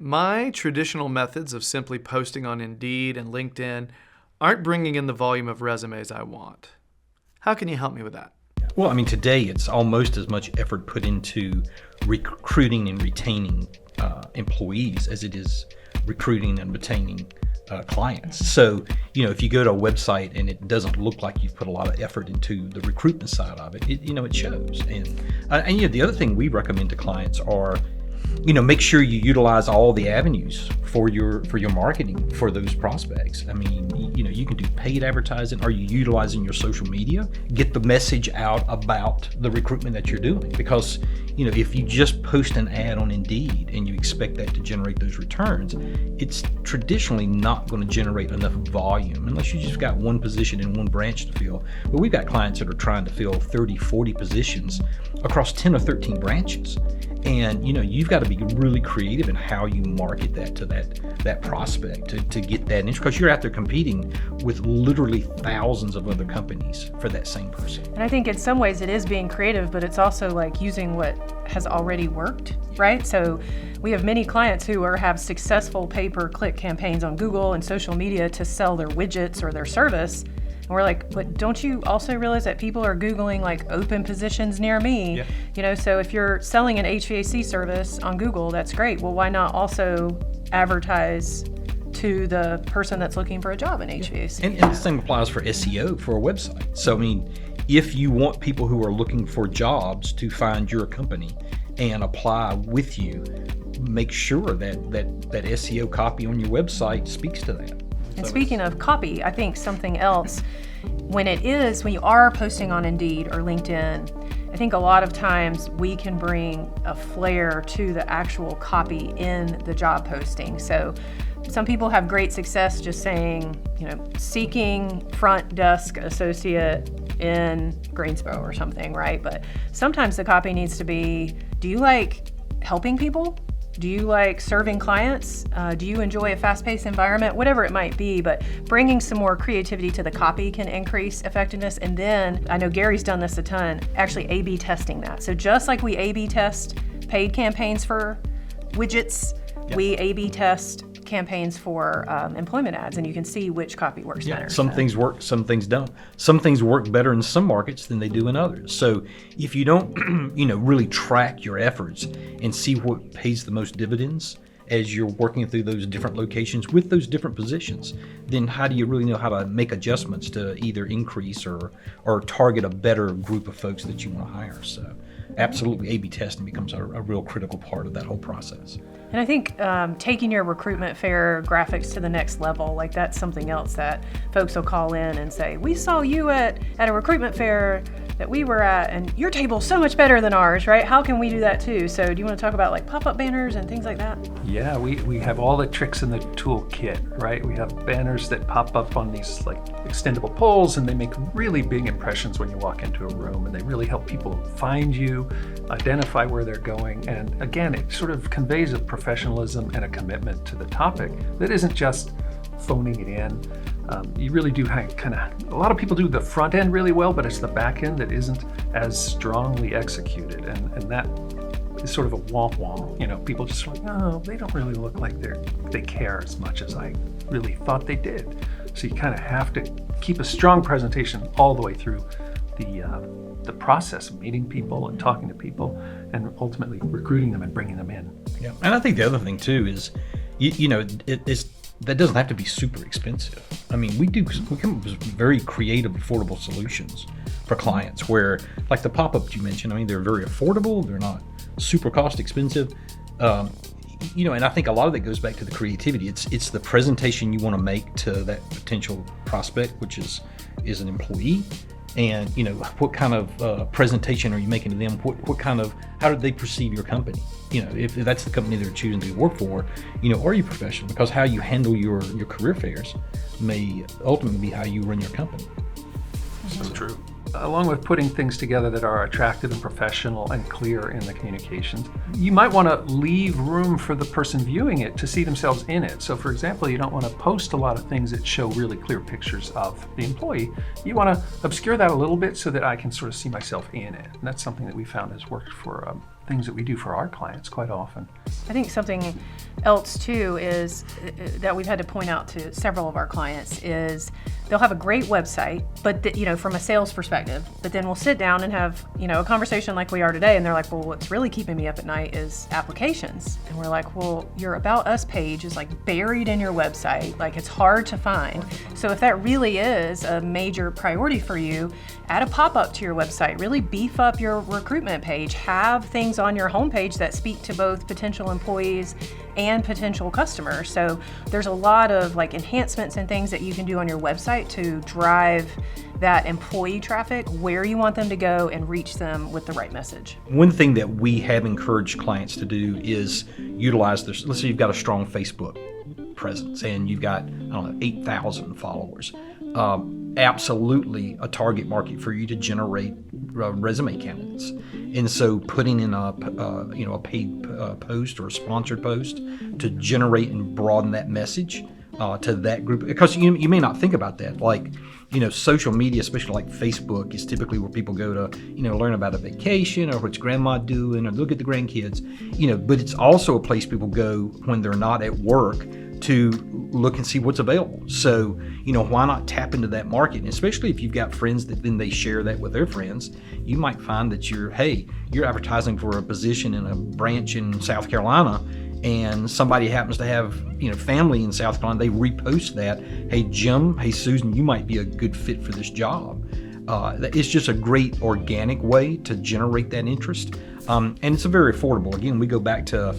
My traditional methods of simply posting on Indeed and LinkedIn aren't bringing in the volume of resumes I want. How can you help me with that? Well, I mean, today it's almost as much effort put into recruiting and retaining employees as it is recruiting and retaining clients. So, if you go to a website and it doesn't look like you've put a lot of effort into the recruitment side of it, it shows. And the other thing we recommend to clients are, make sure you utilize all the avenues for your marketing for those prospects. I mean, you can do paid advertising. Are you utilizing your social media? Get the message out about the recruitment that you're doing. Because, if you just post an ad on Indeed and you expect that to generate those returns, it's traditionally not going to generate enough volume unless you just got one position in one branch to fill. But we've got clients that are trying to fill 30, 40 positions across 10 or 13 branches. And you've got to be really creative in how you market that to that prospect to get that interest, because you're out there competing with literally thousands of other companies for that same person. And I think in some ways it is being creative, but it's also like using what has already worked, right? So we have many clients who have successful pay-per-click campaigns on Google and social media to sell their widgets or their service. And we're like, but don't you also realize that people are Googling like open positions near me? Yeah. So if you're selling an HVAC service on Google, that's great. Well, why not also advertise to the person that's looking for a job in HVAC? And the same applies for SEO for a website. So, I mean, if you want people who are looking for jobs to find your company and apply with you, make sure that SEO copy on your website speaks to that. And speaking of copy, I think something else, when you are posting on Indeed or LinkedIn, I think a lot of times we can bring a flair to the actual copy in the job posting. So some people have great success just saying, seeking front desk associate in Greensboro or something, right? But sometimes the copy needs to be, do you like helping people? Do you like serving clients? Do you enjoy a fast-paced environment? Whatever it might be, but bringing some more creativity to the copy can increase effectiveness. And then, I know Gary's done this a ton, actually A/B testing that. So just like we A/B test paid campaigns for widgets, we A/B test campaigns for employment ads, and you can see which copy works better. Some things work, some things don't. Some things work better in some markets than they do in others. So if you don't, really track your efforts and see what pays the most dividends as you're working through those different locations with those different positions, then how do you really know how to make adjustments to either increase or target a better group of folks that you want to hire? So absolutely, A/B testing becomes a real critical part of that whole process. And I think taking your recruitment fair graphics to the next level, like that's something else that folks will call in and say, we saw you at a recruitment fair that we were at, and your table's so much better than ours, right? How can we do that too? So do you want to talk about like pop-up banners and things like that? Yeah, we have all the tricks in the toolkit, right? We have banners that pop up on these like extendable poles, and they make really big impressions when you walk into a room, and they really help people find you, identify where they're going. And again, it sort of conveys a professionalism and a commitment to the topic that isn't just phoning it in. You really do a lot of people do the front end really well, but it's the back end that isn't as strongly executed. And that is sort of a womp. People just like, oh, they don't really look like they care as much as I really thought they did. So you kind of have to keep a strong presentation all the way through the process of meeting people and talking to people and ultimately recruiting them and bringing them in. Yeah, and I think the other thing too is, that doesn't have to be super expensive. I mean, we come up with very creative, affordable solutions for clients where, like the pop-ups you mentioned, I mean, they're very affordable. They're not super cost expensive. And I think a lot of that goes back to the creativity. It's the presentation you want to make to that potential prospect, which is an employee. And, what kind of presentation are you making to them? How do they perceive your company? If that's the company they're choosing to work for, are you professional? Because how you handle your career fairs may ultimately be how you run your company. So true. Along with putting things together that are attractive and professional and clear in the communications, you might want to leave room for the person viewing it to see themselves in it. So for example, you don't want to post a lot of things that show really clear pictures of the employee. You want to obscure that a little bit so that I can sort of see myself in it. And that's something that we found has worked for things that we do for our clients quite often. I think something else too is that we've had to point out to several of our clients is they'll have a great website, but from a sales perspective, but then we'll sit down and have, a conversation like we are today. And they're like, well, what's really keeping me up at night is applications. And we're like, well, your About Us page is like buried in your website. Like it's hard to find. So if that really is a major priority for you, add a pop-up to your website, really beef up your recruitment page, have things on your homepage that speak to both potential employees and potential customers. So there's a lot of like enhancements and things that you can do on your website to drive that employee traffic where you want them to go and reach them with the right message. One thing that we have encouraged clients to do is utilize this. Let's say you've got a strong Facebook presence and you've got, 8,000 followers. Absolutely a target market for you to generate resume candidates. And so putting in a paid post or a sponsored post to generate and broaden that message to that group, because you may not think about that. Like, social media, especially like Facebook, is typically where people go to, learn about a vacation or what's grandma doing or look at the grandkids, but it's also a place people go when they're not at work to look and see what's available. So, why not tap into that market? And especially if you've got friends that then they share that with their friends, you might find that you're advertising for a position in a branch in South Carolina, and somebody happens to have, family in South Carolina, they repost that. Hey, Jim, hey, Susan, you might be a good fit for this job. It's just a great organic way to generate that interest. And it's very affordable. Again, we go back to,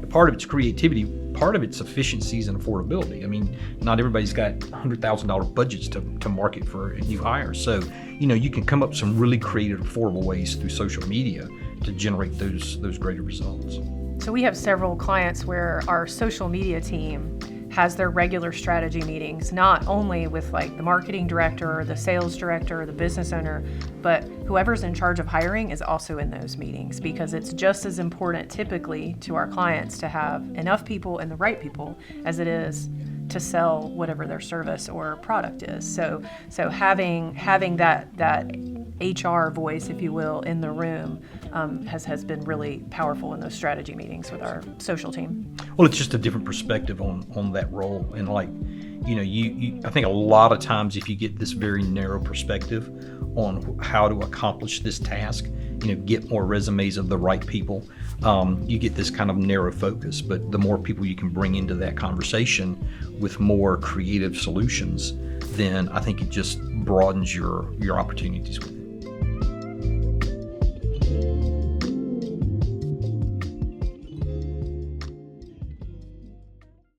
part of its creativity, part of its efficiencies and affordability. I mean, not everybody's got $100,000 budgets to market for a new hire. So, you can come up with some really creative, affordable ways through social media to generate those greater results. So we have several clients where our social media team has their regular strategy meetings, not only with like the marketing director or the sales director or the business owner, but whoever's in charge of hiring is also in those meetings, because it's just as important typically to our clients to have enough people and the right people as it is to sell whatever their service or product is. So having that HR voice, if you will, in the room has been really powerful in those strategy meetings with our social team. Well, it's just a different perspective on that role. And like, I think a lot of times if you get this very narrow perspective on how to accomplish this task, get more resumes of the right people, you get this kind of narrow focus. But the more people you can bring into that conversation with more creative solutions, then I think it just broadens your opportunities with it.